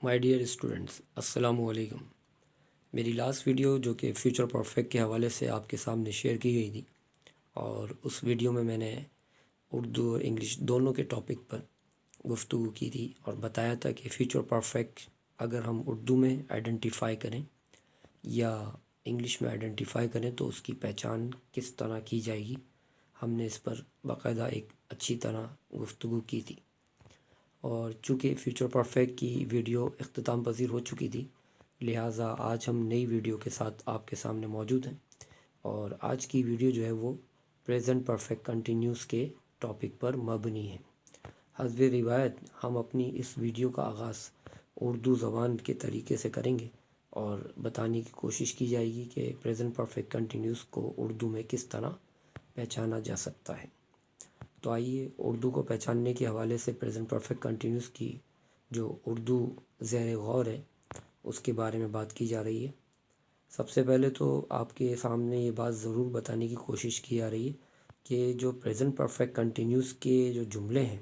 My dear students, السلام علیکم۔ میری لاسٹ ویڈیو جو کہ فیوچر پرفیکٹ کے حوالے سے آپ کے سامنے شیئر کی گئی تھی، اور اس ویڈیو میں نے اردو اور انگلش دونوں کے ٹاپک پر گفتگو کی تھی اور بتایا تھا کہ فیوچر پرفیکٹ اگر ہم اردو میں آئیڈینٹیفائی کریں یا انگلش میں آئیڈینٹیفائی کریں تو اس کی پہچان کس طرح کی جائے گی۔ ہم نے اس پر باقاعدہ ایک اچھی طرح گفتگو کی تھی، اور چونکہ فیوچر پرفیکٹ کی ویڈیو اختتام پذیر ہو چکی تھی، لہٰذا آج ہم نئی ویڈیو کے ساتھ آپ کے سامنے موجود ہیں، اور آج کی ویڈیو جو ہے وہ پریزنٹ پرفیکٹ کنٹینیوس کے ٹاپک پر مبنی ہے۔ حسب روایت ہم اپنی اس ویڈیو کا آغاز اردو زبان کے طریقے سے کریں گے اور بتانے کی کوشش کی جائے گی کہ پریزنٹ پرفیکٹ کنٹینیوس کو اردو میں کس طرح پہچانا جا سکتا ہے۔ تو آئیے اردو کو پہچاننے کے حوالے سے پریزنٹ پرفیکٹ کنٹینیوس کی جو اردو زیر غور ہے اس کے بارے میں بات کی جا رہی ہے۔ سب سے پہلے تو آپ کے سامنے یہ بات ضرور بتانے کی کوشش کی جا رہی ہے کہ جو پریزنٹ پرفیکٹ کنٹینیوس کے جو جملے ہیں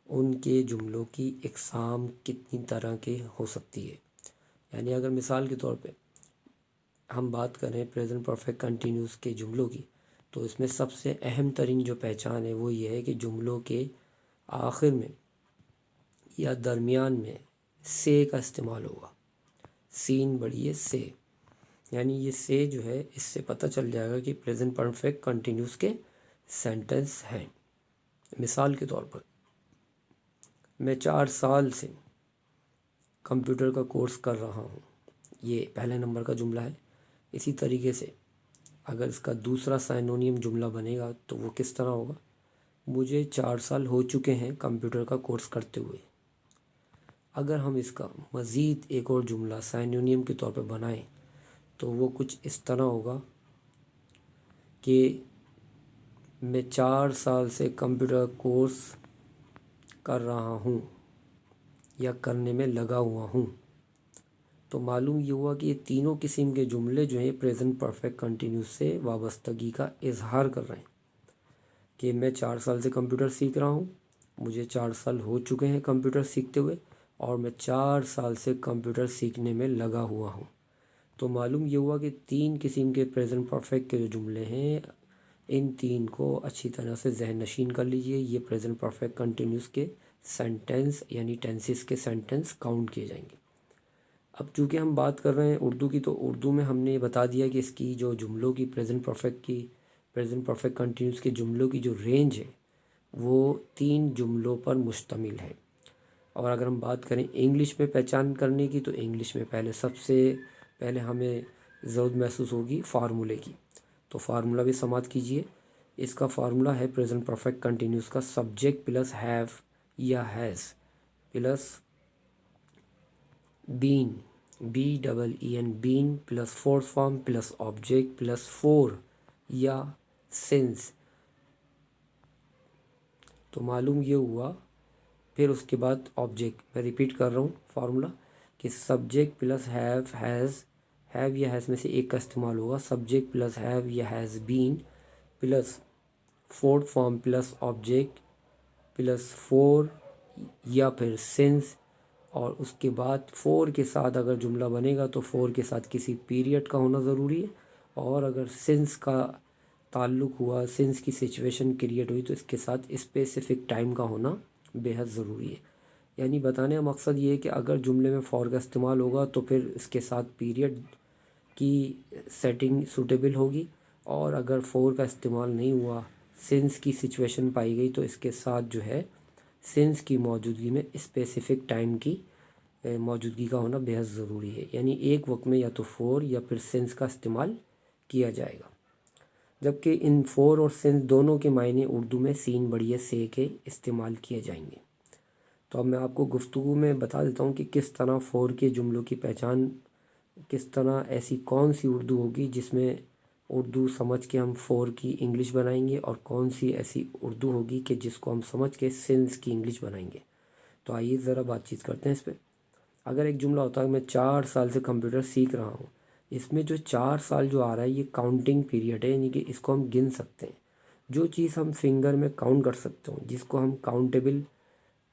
ان کے جملوں کی اقسام کتنی طرح کے ہو سکتی ہے۔ یعنی اگر مثال کے طور پہ ہم بات کریں پریزنٹ پرفیکٹ کنٹینیوس کے جملوں کی، تو اس میں سب سے اہم ترین جو پہچان ہے وہ یہ ہے کہ جملوں کے آخر میں یا درمیان میں سے کا استعمال ہوگا۔ سین بڑھی ہے سے، یعنی یہ سے جو ہے اس سے پتہ چل جائے گا کہ پریزنٹ پرفیکٹ کنٹینیوس کے سینٹنس ہیں۔ مثال کے طور پر میں 4 سال سے کمپیوٹر کا کورس کر رہا ہوں، یہ پہلے نمبر کا جملہ ہے۔ اسی طریقے سے اگر اس کا دوسرا سائنونیم جملہ بنے گا تو وہ کس طرح ہوگا؟ مجھے 4 سال ہو چکے ہیں کمپیوٹر کا کورس کرتے ہوئے۔ اگر ہم اس کا مزید ایک اور جملہ سائنونیم کے طور پہ بنائیں تو وہ کچھ اس طرح ہوگا کہ میں 4 سال سے کمپیوٹر کورس کر رہا ہوں یا کرنے میں لگا ہوا ہوں۔ تو معلوم یہ ہوا کہ یہ تینوں قسم کے جملے جو ہیں پریزنٹ پرفیکٹ کنٹینیوس سے وابستگی کا اظہار کر رہے ہیں کہ میں 4 سال سے کمپیوٹر سیکھ رہا ہوں، مجھے 4 سال ہو چکے ہیں کمپیوٹر سیکھتے ہوئے، اور میں 4 سال سے کمپیوٹر سیکھنے میں لگا ہوا ہوں۔ تو معلوم یہ ہوا کہ 3 قسم کے پریزنٹ پرفیکٹ کے جو جملے ہیں ان 3 کو اچھی طرح سے ذہن نشین کر لیجئے۔ یہ پریزنٹ پرفیکٹ کنٹینیوس کے سینٹنس یعنی ٹینسز کے سینٹنس کاؤنٹ کیے جائیں گے۔ اب چونکہ ہم بات کر رہے ہیں اردو کی، تو اردو میں ہم نے یہ بتا دیا کہ اس کی جو جملوں کی پریزنٹ پرفیکٹ کنٹینیوس کے جملوں کی جو رینج ہے وہ 3 جملوں پر مشتمل ہے۔ اور اگر ہم بات کریں انگلش میں پہچان کرنے کی، تو انگلش میں سب سے پہلے ہمیں ضرورت محسوس ہوگی فارمولے کی۔ تو فارمولہ بھی سماعت کیجئے۔ اس کا فارمولہ ہے پریزنٹ پرفیکٹ کنٹینیوس کا سبجیکٹ پلس ہیو یا has plus been, BEEN been plus fourth form plus object plus for یا سنس۔ تو معلوم یہ ہوا، پھر اس کے بعد آبجیکٹ، میں ریپیٹ کر رہا ہوں فارمولہ کہ subject plus have has, have یا ہیز میں سے ایک کا استعمال ہوگا، سبجیکٹ پلس ہیو یا has been plus fourth form plus object plus for یا پھر سنس، اور اس کے بعد فور کے ساتھ اگر جملہ بنے گا تو فور کے ساتھ کسی پیریڈ کا ہونا ضروری ہے، اور اگر سنس کا تعلق ہوا، سنس کی سچویشن کریٹ ہوئی، تو اس کے ساتھ اسپیسیفک ٹائم کا ہونا بے حد ضروری ہے۔ یعنی بتانے کا مقصد یہ ہے کہ اگر جملے میں فور کا استعمال ہوگا تو پھر اس کے ساتھ پیریڈ کی سیٹنگ سوٹیبل ہوگی، اور اگر فور کا استعمال نہیں ہوا، سنس کی سچویشن پائی گئی، تو اس کے ساتھ جو ہے سنس کی موجودگی میں اسپیسیفک ٹائم کی موجودگی کا ہونا بے حد ضروری ہے۔ یعنی ایک وقت میں یا تو فور یا پھر سنس کا استعمال کیا جائے گا، جبکہ ان فور اور سنس دونوں کے معنی اردو میں سین بڑھیے سے کے استعمال کیے جائیں گے۔ تو اب میں آپ کو گفتگو میں بتا دیتا ہوں کہ کس طرح فور کے جملوں کی پہچان، کس طرح ایسی کون سی اردو ہوگی جس میں اردو سمجھ کے ہم فور کی انگلش بنائیں گے، اور کون سی ایسی اردو ہوگی کہ جس کو ہم سمجھ کے سنس کی انگلش بنائیں گے۔ تو آئیے ذرا بات چیت کرتے ہیں اس پہ۔ اگر ایک جملہ ہوتا ہے میں 4 سال سے کمپیوٹر سیکھ رہا ہوں، اس میں جو 4 سال جو آ رہا ہے یہ کاؤنٹنگ پیریڈ ہے، یعنی کہ اس کو ہم گن سکتے ہیں۔ جو چیز ہم فنگر میں کاؤنٹ کر سکتے ہوں، جس کو ہم کاؤنٹیبل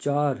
4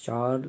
4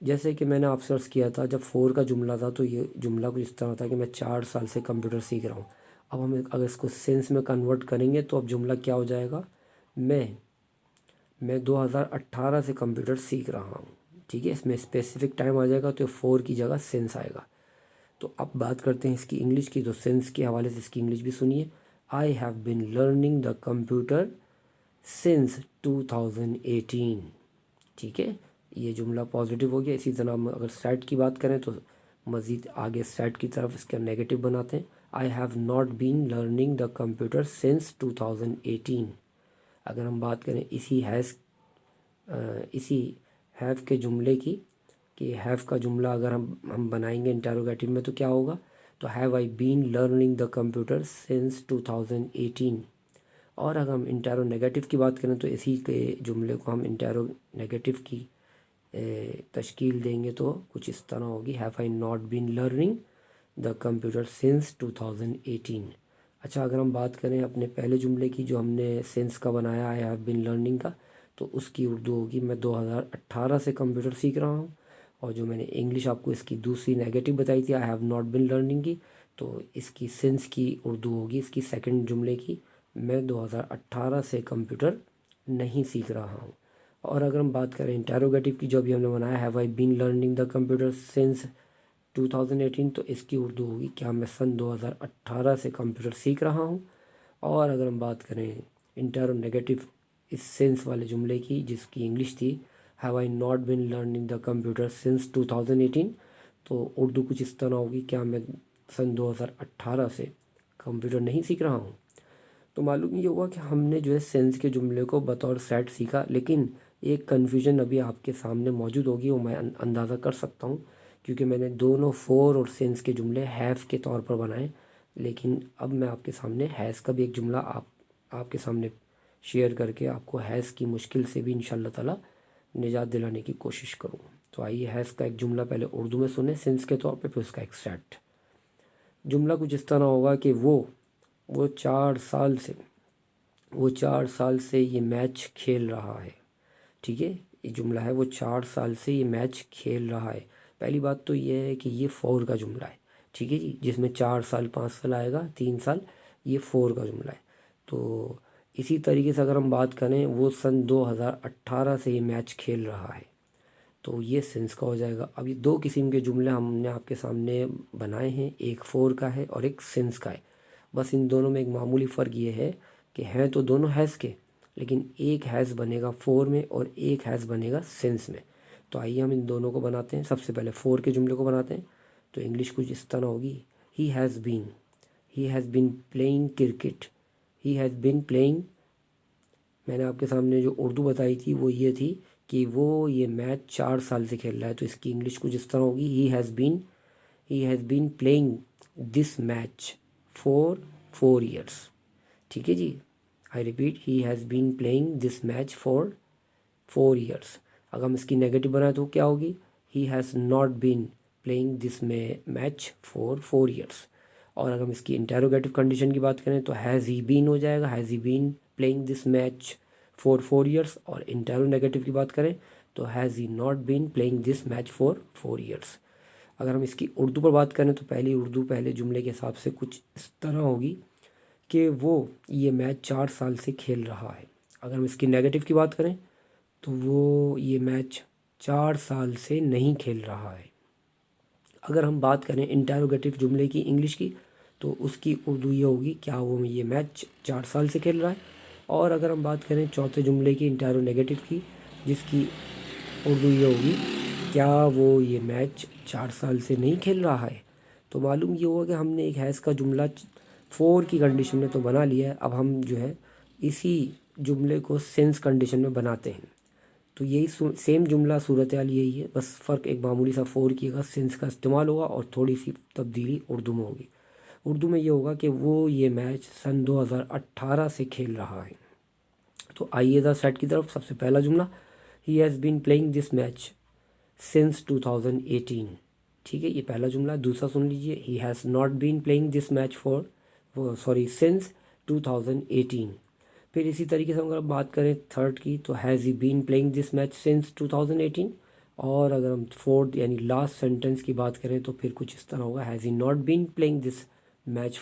جیسے کہ میں نے آپ سے عرض کیا تھا جب فور کا جملہ تھا تو یہ جملہ کچھ اس طرح تھا کہ میں 4 سال سے کمپیوٹر سیکھ رہا ہوں. اب ہم اگر اس کو سینس میں کنورٹ کریں گے تو اب جملہ کیا ہو جائے گا، میں 2018 سے کمپیوٹر سیکھ رہا ہوں. ٹھیک ہے، اس میں اسپیسیفک ٹائم آ جائے گا تو 4 کی جگہ سینس آئے گا. تو اب بات کرتے ہیں اس کی انگلش کی. تو سینس کے حوالے سے اس کی انگلش بھی سنیے. I have been learning the computer since 2018. ٹھیک ہے، یہ جملہ پازیٹیو ہو گیا. اسی طرح ہم اگر سیٹ کی بات کریں تو مزید آگے سیٹ کی طرف اس کا نیگیٹو بناتے ہیں. I have not been learning the computer since 2018. اگر ہم بات کریں اسی ہیو کے جملے کی، کہ ہیو کا جملہ اگر ہم بنائیں گے انٹروگیٹو میں تو کیا ہوگا، تو have I been learning the computer since 2018. اور اگر ہم انٹیرو نیگیٹو کی بات کریں تو اسی کے جملے کو ہم انٹیرو نیگیٹو کی تشکیل دیں گے تو کچھ اس طرح ہوگی. Have I not been learning the computer since 2018. اچھا، اگر ہم بات کریں اپنے پہلے جملے کی جو ہم نے سینس کا بنایا آئی ہیو بین لرننگ کا، تو اس کی اردو ہوگی میں 2018 سے کمپیوٹر سیکھ رہا ہوں. اور جو میں نے انگلش آپ کو اس کی دوسری نیگیٹو بتائی تھی I have not been learning کی، تو اس کی سینس کی اردو ہوگی اس کی سیکنڈ جملے کی میں 2018 سے کمپیوٹر نہیں سیکھ رہا ہوں. اور اگر ہم بات کریں انٹیروگیٹو کی جو ابھی ہم نے بنایا have I been learning the computer since 2018، تو اس کی اردو ہوگی کیا میں سن 2018 سے کمپیوٹر سیکھ رہا ہوں. اور اگر ہم بات کریں انٹیرو نیگیٹو اس سینس والے جملے کی جس کی انگلش تھی have I not been learning the computer since 2018، تو اردو کچھ اس طرح ہوگی کیا میں سن 2018 سے کمپیوٹر نہیں سیکھ رہا ہوں. تو معلوم یہ ہوا کہ ہم نے جو ہے سینس کے جملے کو بطور سیٹ سیکھا، لیکن ایک کنفیوژن ابھی آپ کے سامنے موجود ہوگی، وہ میں اندازہ کر سکتا ہوں کیونکہ میں نے دونوں فور اور سینس کے جملے ہیو کے طور پر بنائے. لیکن اب میں آپ کے سامنے ہیز کا بھی ایک جملہ آپ کے سامنے شیئر کر کے آپ کو ہیز کی مشکل سے بھی انشاءاللہ تعالی نجات دلانے کی کوشش کروں. تو آئیے ہیز کا ایک جملہ پہلے اردو میں سنیں سینس کے طور پہ، پھر اس کا ایک سیٹ. جملہ کچھ اس طرح ہوگا کہ وہ 4 سال سے یہ میچ کھیل رہا ہے. ٹھیک ہے، یہ جملہ ہے وہ 4 سال سے یہ میچ کھیل رہا ہے. پہلی بات تو یہ ہے کہ یہ فور کا جملہ ہے. ٹھیک ہے جی، جس میں 4 سال 5 سال آئے گا 3 سال، یہ فور کا جملہ ہے. تو اسی طریقے سے اگر ہم بات کریں وہ سن 2018 سے یہ میچ کھیل رہا ہے، تو یہ سینس کا ہو جائے گا. اب یہ 2 قسم کے جملے ہم نے آپ کے سامنے بنائے ہیں، ایک فور کا ہے اور ایک سینس کا ہے. بس ان دونوں میں ایک معمولی فرق یہ ہے کہ ہیں تو دونوں ہیز کے، لیکن ایک ہیز بنے گا فور میں اور ایک ہیز بنے گا سینس میں. تو آئیے ہم ان دونوں کو بناتے ہیں. سب سے پہلے فور کے جملے کو بناتے ہیں. تو انگلش کچھ اس طرح ہوگی he has been playing cricket. He has been playing, میں نے آپ کے سامنے جو اردو بتائی تھی وہ یہ تھی کہ وہ یہ میچ 4 سال سے کھیل رہا ہے. تو اس کی انگلش کچھ اس طرح ہوگی he has been playing this match for 4 years. ٹھیک ہے جی، I repeat he has been playing this match for 4 years. اگر ہم اس کی نیگیٹو بنائیں تو کیا ہوگی، he has not been playing this match for 4 years. اور اگر ہم اس کی انٹیروگیٹو کنڈیشن کی بات کریں تو ہیز ہی بین ہو جائے گا، has he been playing this match for 4 years. اور انٹیرو نیگیٹو کی بات کریں تو has he not been playing this match for 4 years. اگر ہم اس کی اردو پر بات کریں تو پہلی اردو پہلے جملے کے حساب سے کچھ اس طرح ہوگی کہ وہ یہ میچ 4 سال سے کھیل رہا ہے. اگر ہم اس کی نیگیٹو کی بات کریں تو وہ یہ میچ 4 سال سے نہیں کھیل رہا ہے. اگر ہم بات کریں انٹیروگیٹو جملے کی انگلش کی تو اس کی اردو یہ ہوگی کیا وہ یہ میچ 4 سال سے کھیل رہا ہے. اور اگر ہم بات کریں چوتھے جملے کی انٹیرو نیگیٹو کی، جس کی اردو یہ ہوگی کیا وہ یہ میچ 4 سال سے نہیں کھیل رہا ہے. تو معلوم یہ ہوگا کہ ہم نے ایک ہیز کا جملہ فور کی کنڈیشن میں تو بنا لیا ہے. اب ہم جو ہے اسی جملے کو سینس کنڈیشن میں بناتے ہیں. تو یہی سیم جملہ صورتحال یہی ہے، بس فرق ایک معمولی سا فور کی جگہ سینس کا استعمال ہوگا اور تھوڑی سی تبدیلی اردو میں ہوگی. اردو میں یہ ہوگا کہ وہ یہ میچ سن 2018 سے کھیل رہا ہے. تو آئیے ذرا سیٹ کی طرف. سب سے پہلا جملہ ہی has been playing this match since 2018. ٹھیک ہے، یہ پہلا جملہ. دوسرا سن لیجئے ہی has not been playing this match since 2018. پھر اسی طریقے سے اگر بات کریں تھرڈ کی تو has he been playing this match since 2018. اور اگر ہم فورتھ یعنی لاسٹ سینٹنس کی بات کریں تو پھر کچھ اس طرح ہوگا، has he not been playing this match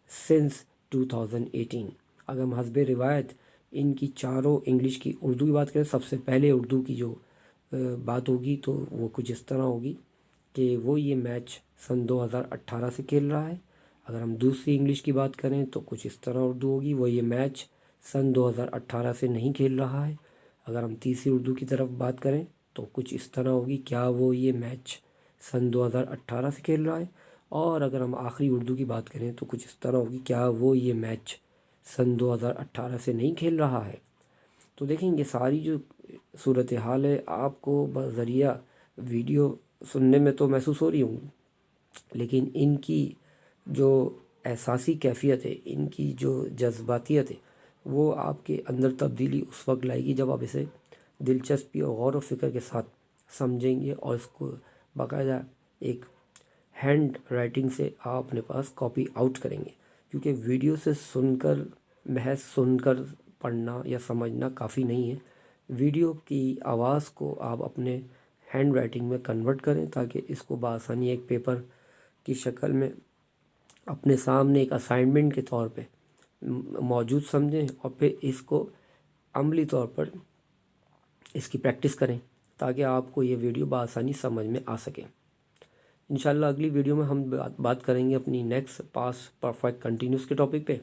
since 2018۔ اگر ہم حسب روایت ان کی چاروں انگلش کی اردو کی بات کریں، سب سے پہلے اردو کی جو بات ہوگی تو وہ کچھ اس طرح ہوگی کہ وہ یہ میچ سن 2018 سے کھیل رہا ہے۔ اگر ہم دوسری انگلش کی بات کریں تو کچھ اس طرح اردو ہوگی، وہ یہ میچ سن 2018 سے نہیں کھیل رہا ہے۔ اگر ہم تیسری اردو کی طرف بات کریں تو کچھ اس طرح ہوگی، کیا وہ یہ میچ سن 2018 سے کھیل رہا ہے۔ اور اگر ہم آخری اردو کی بات کریں تو کچھ اس طرح ہوگی، کیا وہ یہ میچ سن 2018 سے نہیں کھیل رہا ہے۔ تو دیکھیں یہ ساری جو صورتحال ہے آپ کو بذریعہ ویڈیو سننے میں تو محسوس ہو رہی ہوں، لیکن ان کی جو احساسی کیفیت ہے، ان کی جو جذباتیت ہے، وہ آپ کے اندر تبدیلی اس وقت لائے گی جب آپ اسے دلچسپی اور غور و فکر کے ساتھ سمجھیں گے اور اس کو باقاعدہ ایک ہینڈ رائٹنگ سے آپ اپنے پاس کاپی آؤٹ کریں گے، کیونکہ ویڈیو سے سن کر محض سن کر پڑھنا یا سمجھنا کافی نہیں ہے۔ ویڈیو کی آواز کو آپ اپنے ہینڈ رائٹنگ میں کنورٹ کریں تاکہ اس کو بآسانی ایک پیپر کی شکل میں اپنے سامنے ایک اسائنمنٹ کے طور پہ موجود سمجھیں اور پھر اس کو عملی طور پر اس کی پریکٹس کریں تاکہ آپ کو یہ ویڈیو بآسانی سمجھ میں آ سکے۔ انشاءاللہ اگلی ویڈیو میں ہم بات کریں گے اپنی نیکسٹ پاسٹ پرفیکٹ کنٹینیوس کے ٹاپک پہ،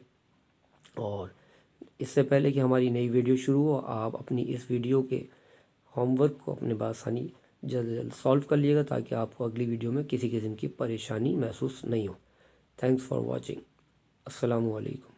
اور اس سے پہلے کہ ہماری نئی ویڈیو شروع ہو آپ اپنی اس ویڈیو کے ہوم ورک کو اپنے بآسانی جلد جلد سالو کر لیے گا تاکہ آپ کو اگلی ویڈیو میں کسی قسم کی پریشانی محسوس نہیں ہو۔ Thanks for watching. السلام علیکم۔